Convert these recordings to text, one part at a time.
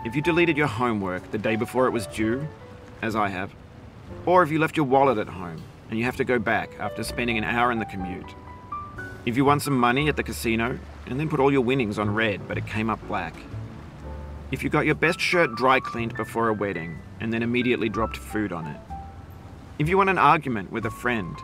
If you deleted your homework the day before it was due, as I have, or if you left your wallet at home and you have to go back after spending an hour in the commute. If you won some money at the casino and then put all your winnings on red but it came up black. If you got your best shirt dry cleaned before a wedding and then immediately dropped food on it. If you won an argument with a friend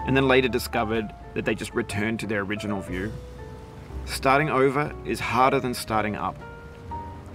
and then later discovered that they just returned to their original view. Starting over is harder than starting up.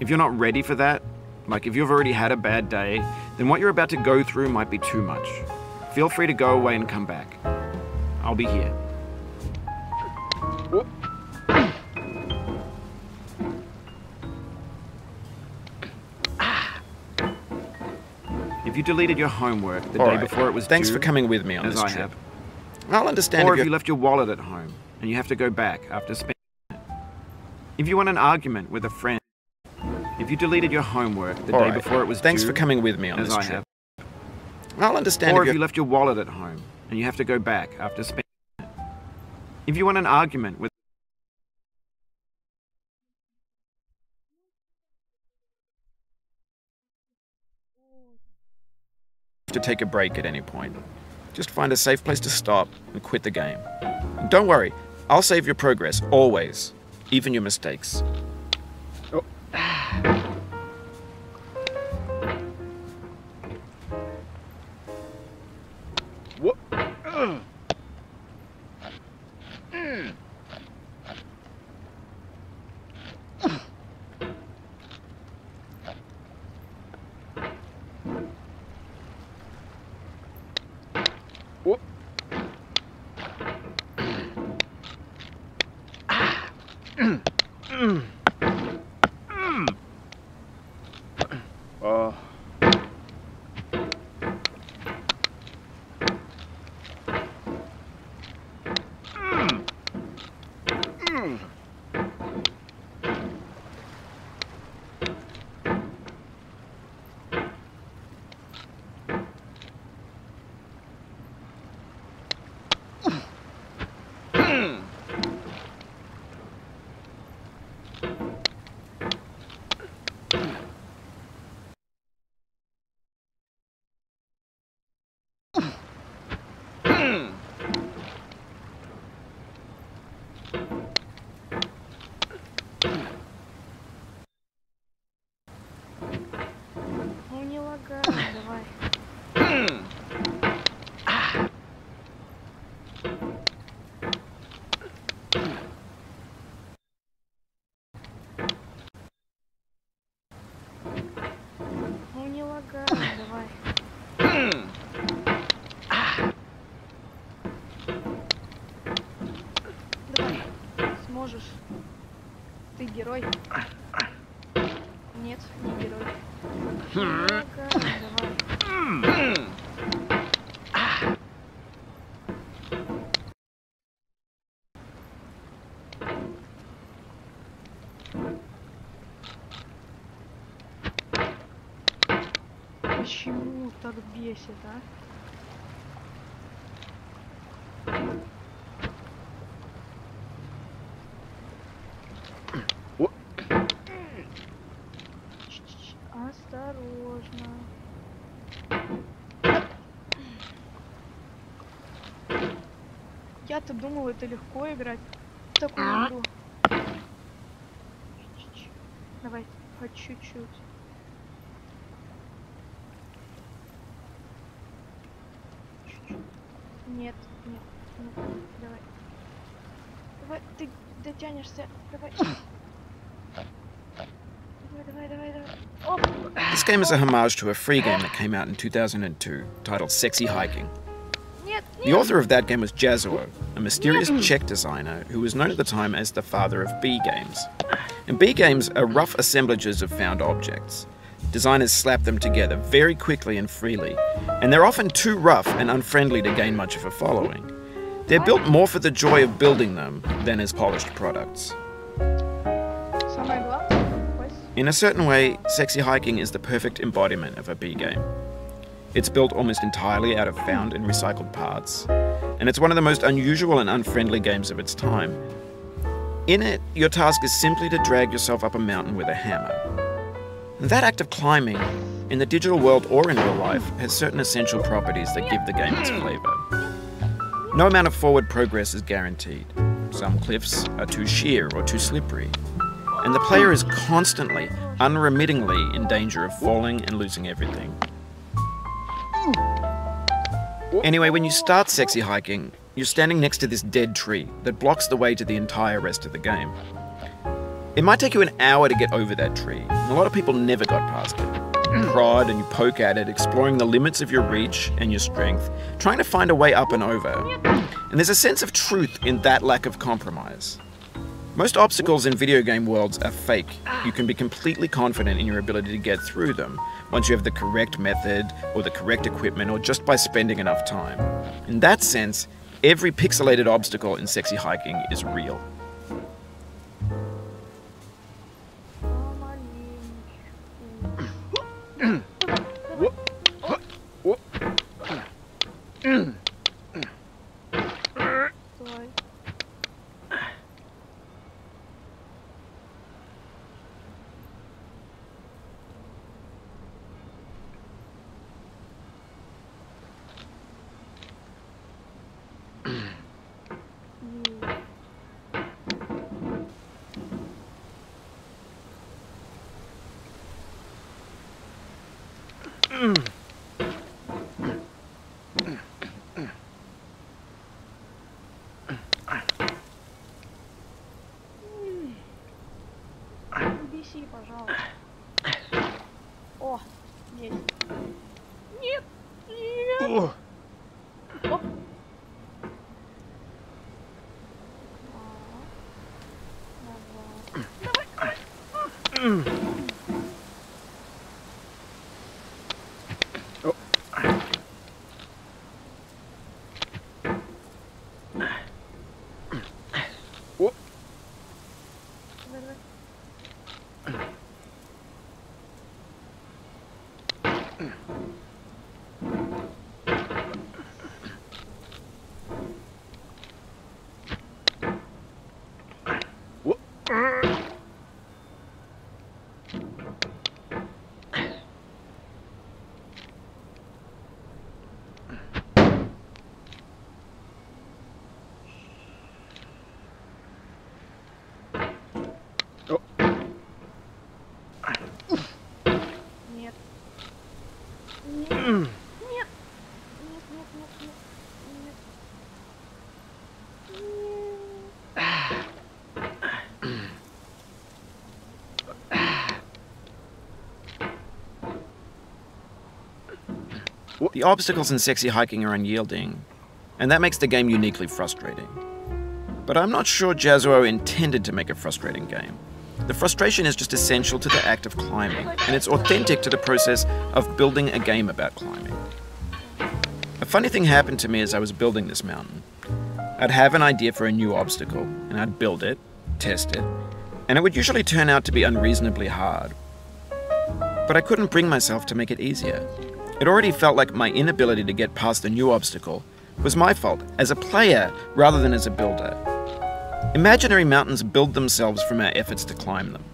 If you're not ready for that, like if you've already had a bad day, then what you're about to go through might be too much. Feel free to go away and come back. I'll be here. If you deleted your homework the day before it was due, thanks for coming with me on this trip. I'll understand. Or if you left your wallet at home and you have to go back after spending it. If you won an argument with a friend. If you deleted your homework the day before it was due, thanks for coming with me on this trip. I'll understand. Or if you left your wallet at home and you have to go back after spending it. If you won an argument with to take a break at any point. Just find a safe place to stop and quit the game. And don't worry, I'll save your progress, always. Even your mistakes. Oh. What? Сможешь. Ты герой. Нет, не герой. Давай. Почему так бесит, а? Осторожно. Я-то думала, это легко играть в такую игру. Давай, по чуть-чуть. Нет, нет, нет, давай. Давай, ты дотянешься, давай. This game is a homage to a free game that came out in 2002, titled Sexy Hiking. The author of that game was Jazuo, a mysterious Czech designer who was known at the time as the father of B games. And B games are rough assemblages of found objects. Designers slap them together very quickly and freely, and they're often too rough and unfriendly to gain much of a following. They're built more for the joy of building them than as polished products. In a certain way, Sexy Hiking is the perfect embodiment of a B game. It's built almost entirely out of found and recycled parts, and it's one of the most unusual and unfriendly games of its time. In it, your task is simply to drag yourself up a mountain with a hammer. That act of climbing, in the digital world or in real life, has certain essential properties that give the game its flavour. No amount of forward progress is guaranteed. Some cliffs are too sheer or too slippery, and the player is constantly, unremittingly in danger of falling and losing everything. Anyway, when you start sexy hiking, you're standing next to this dead tree that blocks the way to the entire rest of the game. It might take you an hour to get over that tree, and a lot of people never got past it. You prod and you poke at it, exploring the limits of your reach and your strength, trying to find a way up and over. And there's a sense of truth in that lack of compromise. Most obstacles in video game worlds are fake. You can be completely confident in your ability to get through them once you have the correct method or the correct equipment or just by spending enough time. In that sense, every pixelated obstacle in sexy hiking is real. Беси, пожалуйста. О, есть. Нет, нет. Оп. Давай. Нет. Нет. Нет. Нет, нет, нет, нет, нет. The obstacles in sexy hiking are unyielding, and that makes the game uniquely frustrating. But I'm not sure Jazuo intended to make a frustrating game. The frustration is just essential to the act of climbing, and it's authentic to the process of building a game about climbing. A funny thing happened to me as I was building this mountain. I'd have an idea for a new obstacle, and I'd build it, test it, and it would usually turn out to be unreasonably hard. But I couldn't bring myself to make it easier. It already felt like my inability to get past the new obstacle was my fault as a player rather than as a builder. Imaginary mountains build themselves from our efforts to climb them,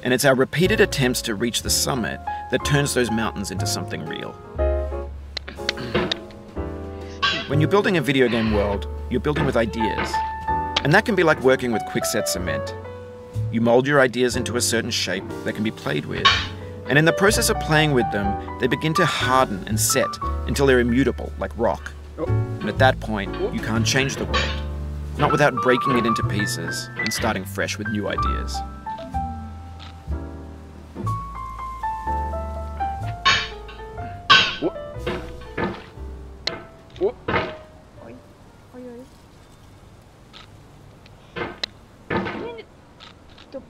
and it's our repeated attempts to reach the summit that turns those mountains into something real. When you're building a video game world, you're building with ideas, and that can be like working with quickset cement. You mold your ideas into a certain shape that can be played with, and in the process of playing with them, they begin to harden and set until they're immutable, like rock. And at that point, you can't change the world. Not without breaking it into pieces and starting fresh with new ideas. Ой, ой, ой. Не, стоп.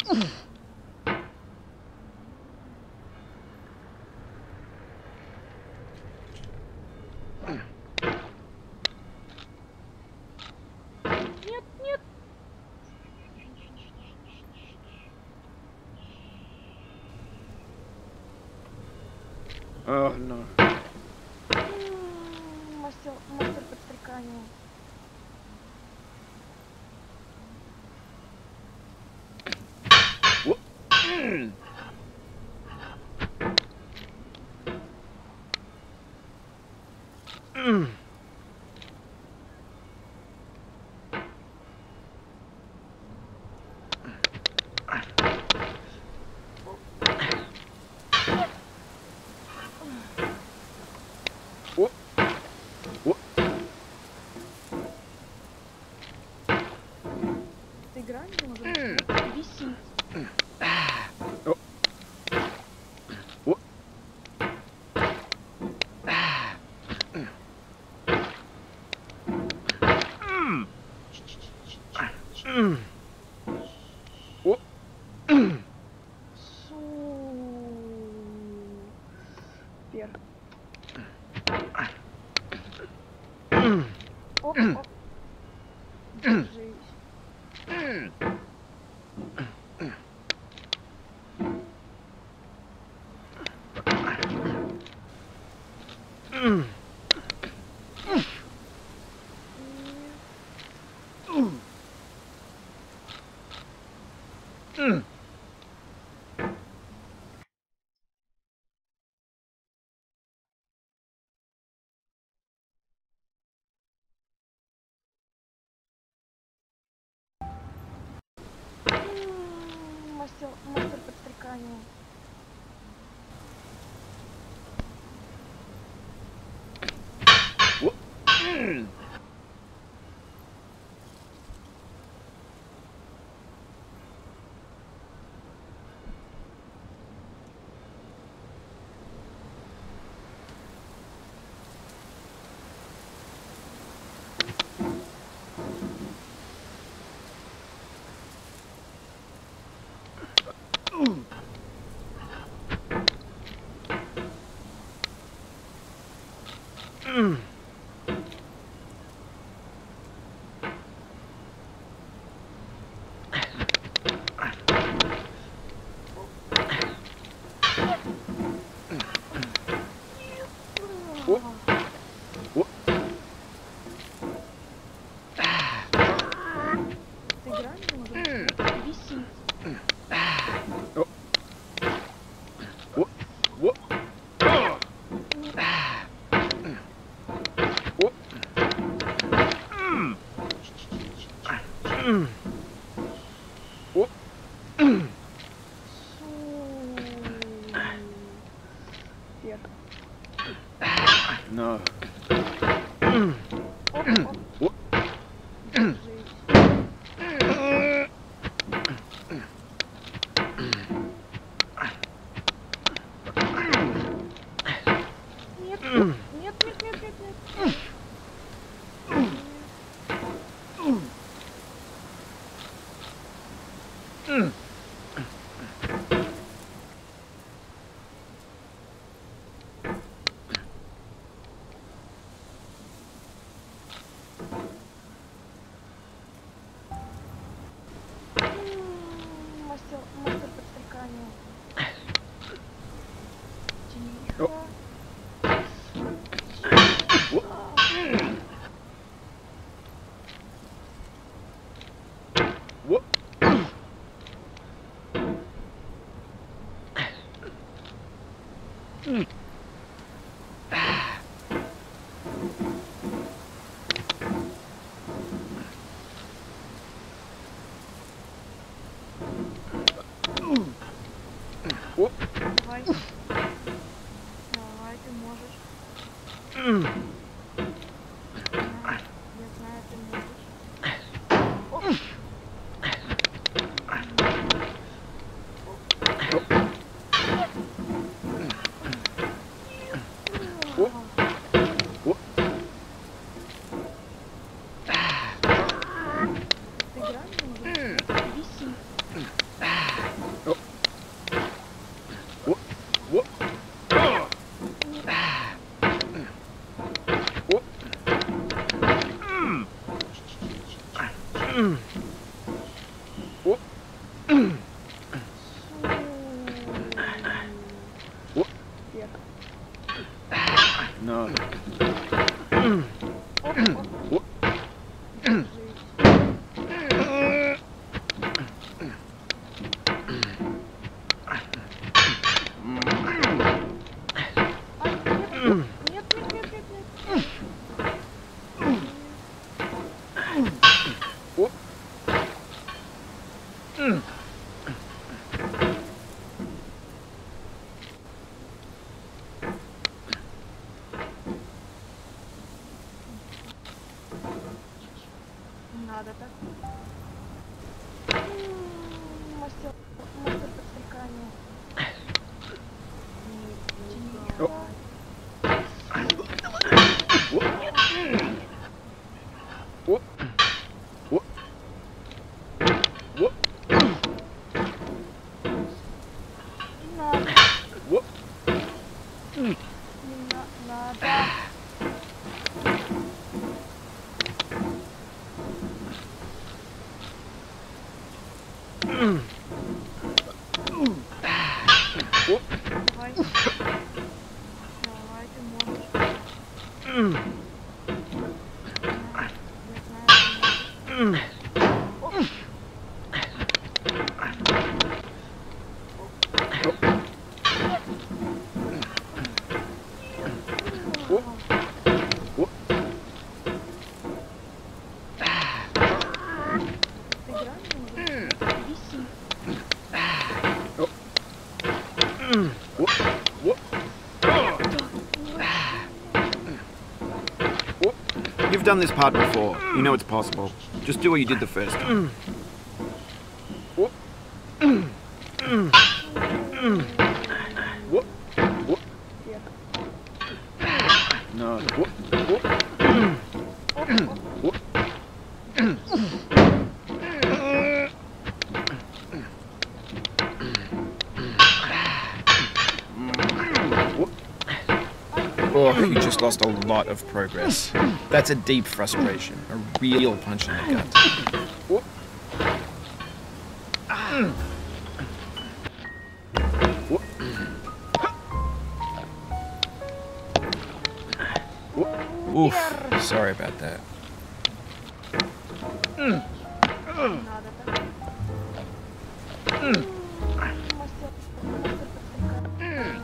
Нет, нет. Oh no. Мастер подстрекания. Эта игра не может висит. Супер. Оп, оп. Держись. Мастер подстрекания. Эта игра не может висит. Супер. No. Оп, оп. Держись. Нет, нет, нет, нет, нет, нет. Мастер подстрекания. Тихо. Давай. Давай, ты можешь. Я знаю, ты можешь. Оп. Эта игра не может висит. No. Надо так. Мастер подстрекания. You've done this part before. You know it's possible. Just do what you did the first time. No. Oh, you just lost a lot of progress. That's a deep frustration. A real punch in the gut. Oof, sorry about that. Надо так. Мастер подстрекания.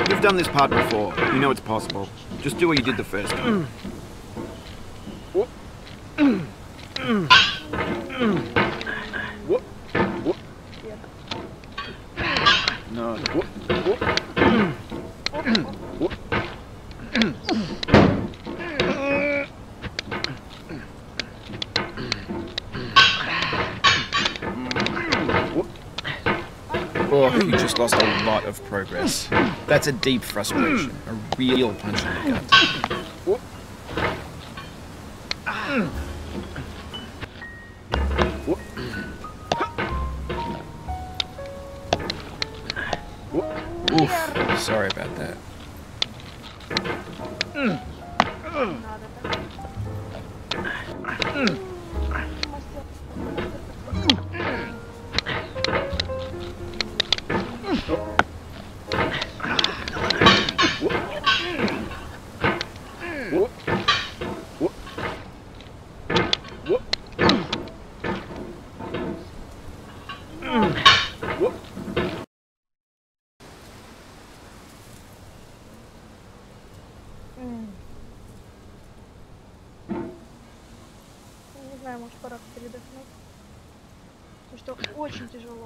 You've done this part before. You know it's possible. Just do what you did the first time. No. Oh, you just lost a lot of progress. That's a deep frustration. A real punch in the gut. Oof, sorry about that. Надо так. Мастер подстрекания. может пора передохнуть. Потому что очень тяжело.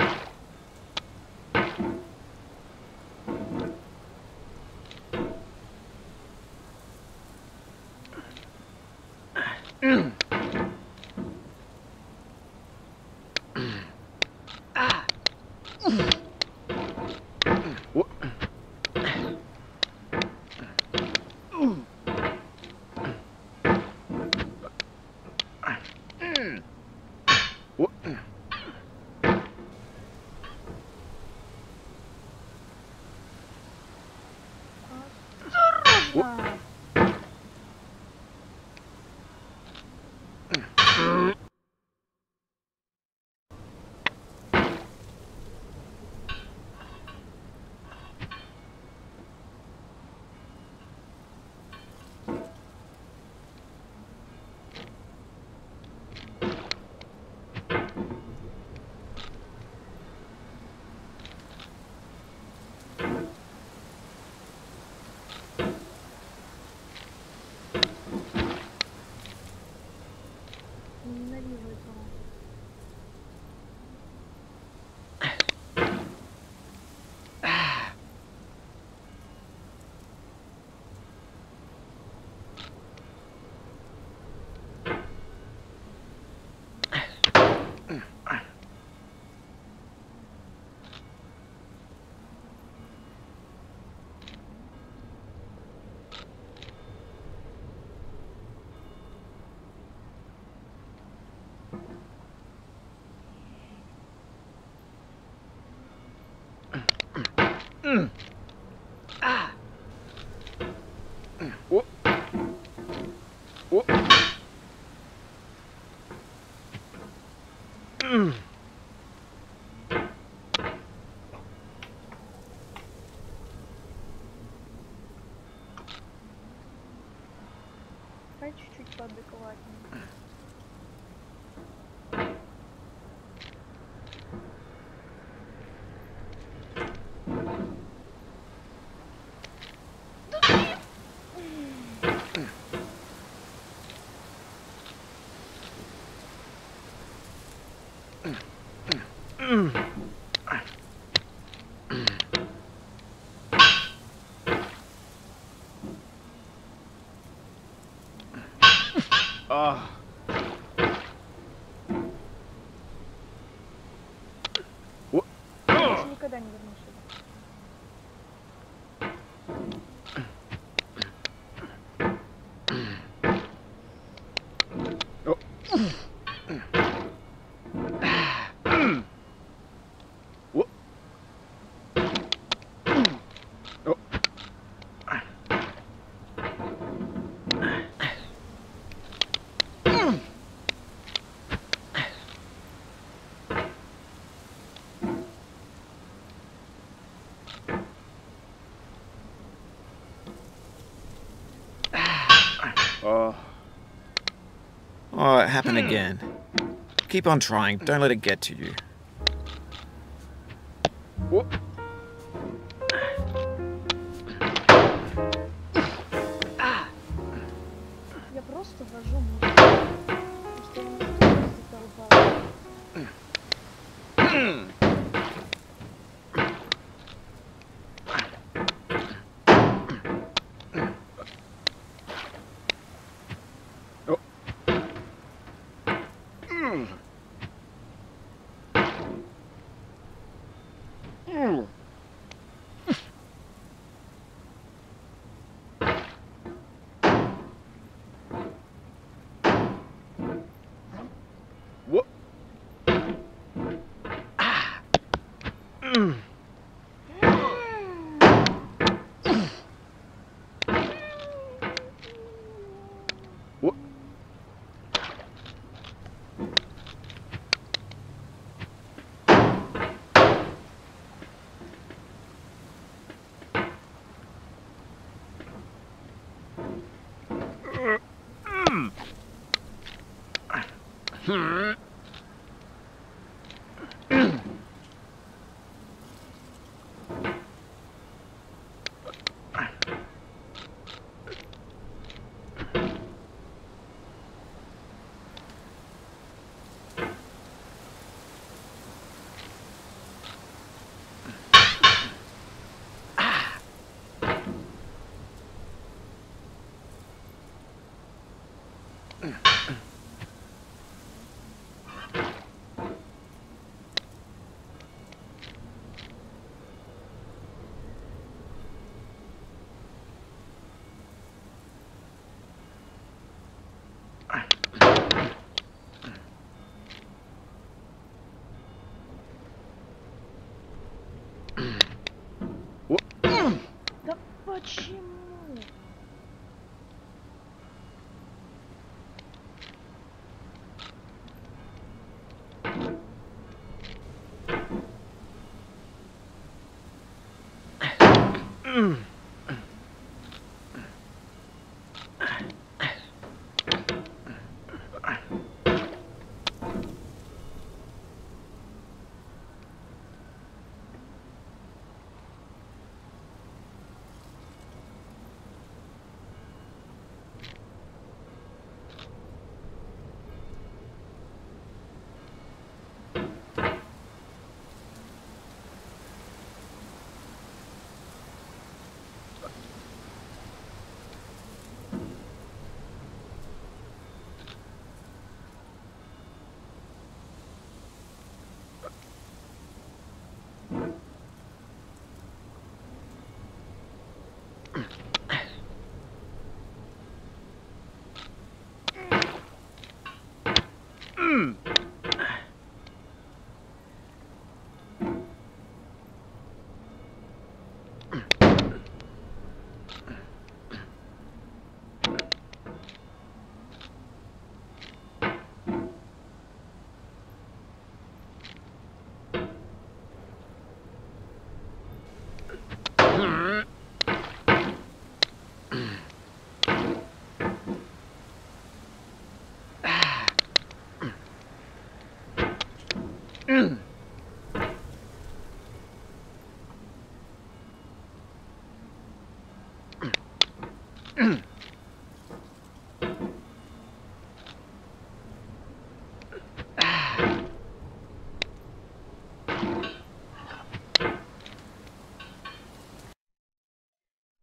Осторожно! Ненавижу этого. Давай чуть-чуть поадекватнее. Больше никогда не вернусь сюда. Oh, it happened again. Keep on trying. Don't let it get to you. Я просто вожу музыку. Потому что я не знаю, задолбала. Почему?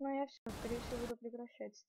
Ну я все, скорее всего, буду прекращать.